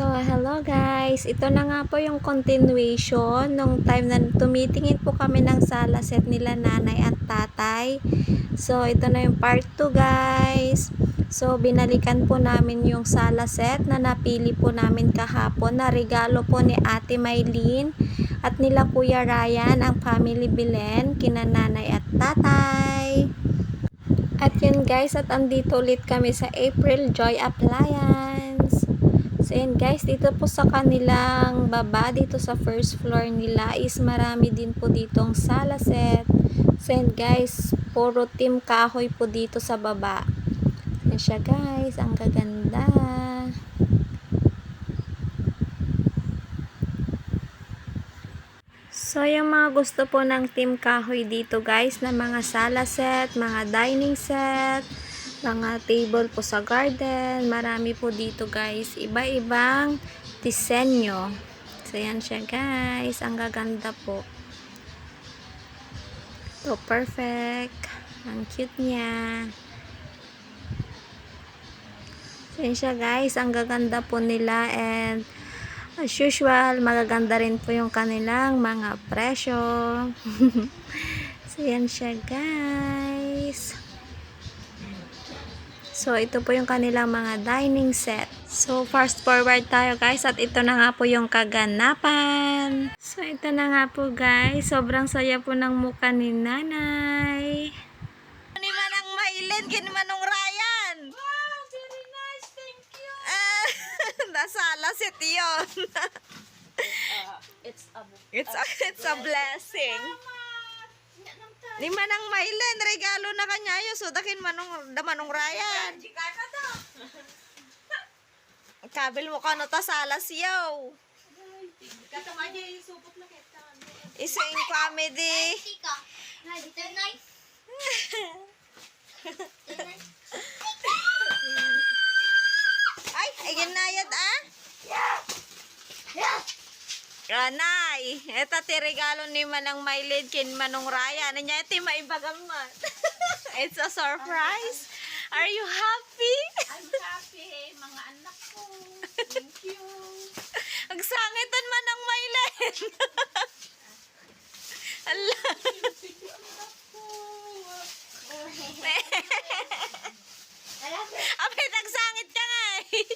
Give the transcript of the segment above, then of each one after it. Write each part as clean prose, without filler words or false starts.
So, hello guys. Ito na nga po yung continuation nung time na tumitingin po kami ng sala set nila nanay at tatay. So, ito na yung part 2 guys. So, binalikan po namin yung sala set na napili po namin kahapon na regalo po ni Ate Maylene at nila Kuya Ryan, ang family Belen, kina nanay at tatay. At yun guys, at andito ulit kami sa April Joy Appliance. So yun guys, dito po sa kanilang baba, dito sa first floor nila is marami din po ditong sala set. So yun guys, puro team kahoy po dito sa baba. Yan siya guys, ang gaganda. So yung mga gusto po ng team kahoy dito guys, na mga sala set, mga dining set, mga table po sa garden, marami po dito guys, iba-ibang disenyo. So yan siya guys, ang gaganda po. So perfect, ang cute niya. So yan siya guys, ang gaganda po nila, and as usual, magaganda rin po yung kanilang mga presyo. So yan siya guys. So, ito po yung kanilang mga dining set. So, fast forward tayo guys. At ito na nga po yung kaganapan. So, ito na nga po guys. Sobrang saya po ng mukha ni nanay. Ni Manang Maylin, kin Manong Ryan. Wow, very nice. Thank you. Nasala set yun. It's a blessing. Ni Manang Maylin, regalo na kanya yun. So, dakin Manong Ryan. Kabil mo ka no ta salas yaw. Isuin kami di. Ay, ginayad ah. Ranay, eto ti regalo ni Manang Maylin kin Manong Raya. Nanya iti maibagaman. It's a surprise. Are you happy? I'm happy, mga anak ko. Thank you. Ang sangitan Manang Maylin. Allah. Apit, nagsangit ka nga eh.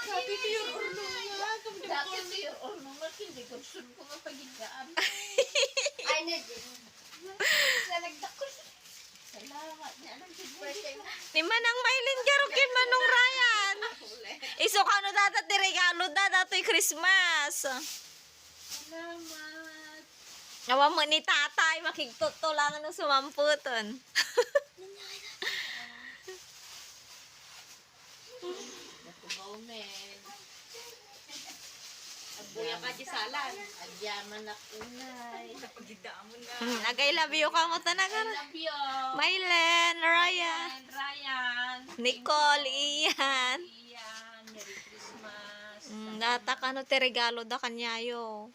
Sabi ko yung urno niya. Dati ko yung urno niya. Hindi ko sun ko mapagigaan. Ay, na din. Salagdak ko siya. Salamat niya. Ni Manang Maylin garo kin Manong Ryan. Iso ka no data ti regalo dato'y Christmas. Salamat. Nawa mo ni tatay makigtutulangan ng sumamputon. Natubaw-men. Agbuya ka di salan. Agyaman na kunay. Napagidaan mo na. Nagay love you ka mo talaga. Love you. Maylin, Ryan, Ryan. Nicole, Ian. Iyan. Merry Christmas. Data ka no ti regalo da kanyayo.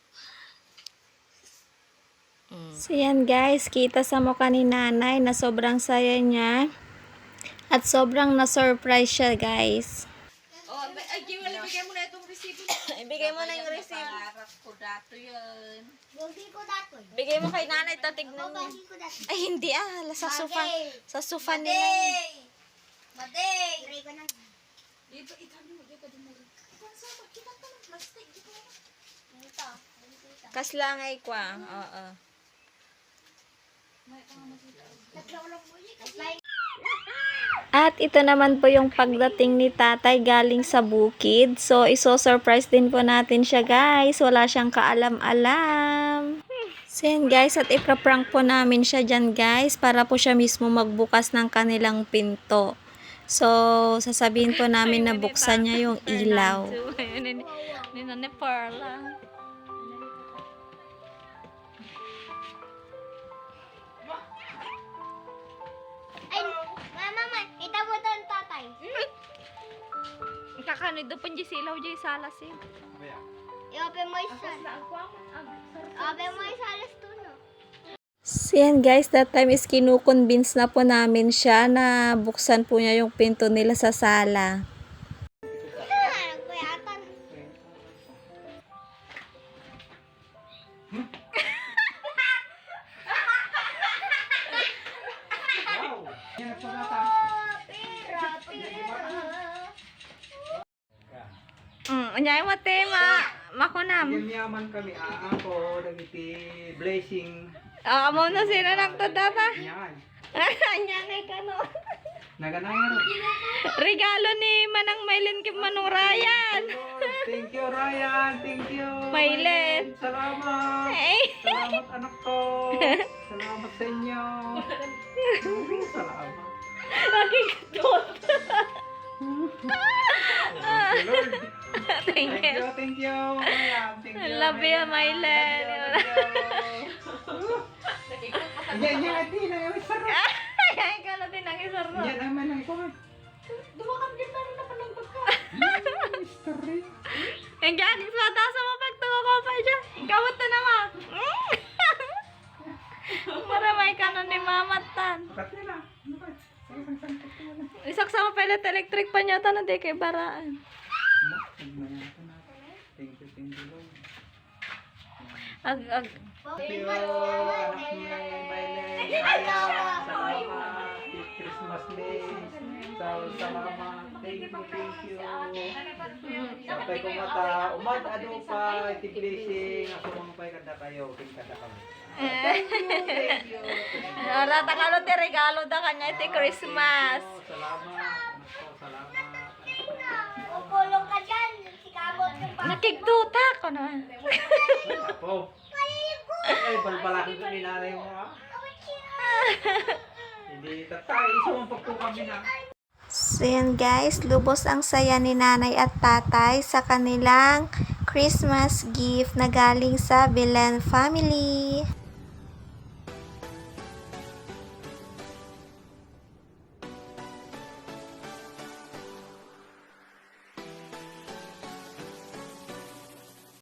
So yan guys, kita sa mukha ni nanay na sobrang saya niya. At sobrang na-surprise siya guys. Oh, ay, bigay mo na itong resibo. Ibigay mo na yung resibo. Parang ko dato yun. Bigay mo kay nanay, tatignan niya. Ay, hindi sa sofa. Sa sofa nila. Dito, itabi mo. Dito, din mo. Kita ka ng plastic. Dito. Kaslangay kwa. Oo. At ito naman po yung pagdating ni tatay galing sa bukid. So, iso-surprise din po natin siya guys. Wala siyang kaalam-alam. So, yan guys. At ipra-prank po namin siya dyan guys. Para po siya mismo magbukas ng kanilang pinto. So, sasabihin po namin na buksan niya yung ilaw. Ni Perla. Ay, mama, itabo doon tatay. Kakano do pun silaw jay salas eh. I-open mo yung salas. Open mo yung salas to, no? So yan guys, that time is kinukonvince na po namin siya na buksan po niya yung pinto nila sa sala. Anyay mo tema. Makunam. Yaman kami, ako, nagiti blessing. Amo na sila ng tadata. Yan. Anyay ka no. Naganayaro. Regalo ni Manang Maylin kay Manong Ryan. Thank you, Ryan. Thank you. Maylin. Salamat. Eh. Salamat, anak ko. Salamat sa inyo. Salamat. Nakikatot. Thank you, Lord. Thank you. Thank you. Ryan. Thank you. Love you, Maylin. Yan, yan, ati na yung sarap. Ay, ka na din ang isar mo. Yan naman ang ikuha. Dumakam din na rin na panagpag ka. Mystery. Ang gagawin sa taas mo pagtungo ko pa dyan. Kawat na naman. Maramay ka na ni Mamatan. Bakit nila? Ano ba? Isaksama pelet electric pa niya na di kay baraan. Thank you, Lord. Ag. Thank you, anak ni Maylin. Salamat. Christmas Day. Salamat. Thank you. Sampai ko mata, umad-ado pa, iti blessing. Ako mga pa'y kada kayo, kada kami. Thank you. Ora takalo ti regalo da kanya iti Christmas. Salamat. Anak ko, salamat. Upulong ka dyan. Sikamot yung pa. Nakigduta ko na. Apo. Ay, balbalakin ko ni nanay mo ha. Hindi tatay, sumampak po kami na. So yan guys, lubos ang saya ni nanay at tatay sa kanilang Christmas gift na galing sa Belen family.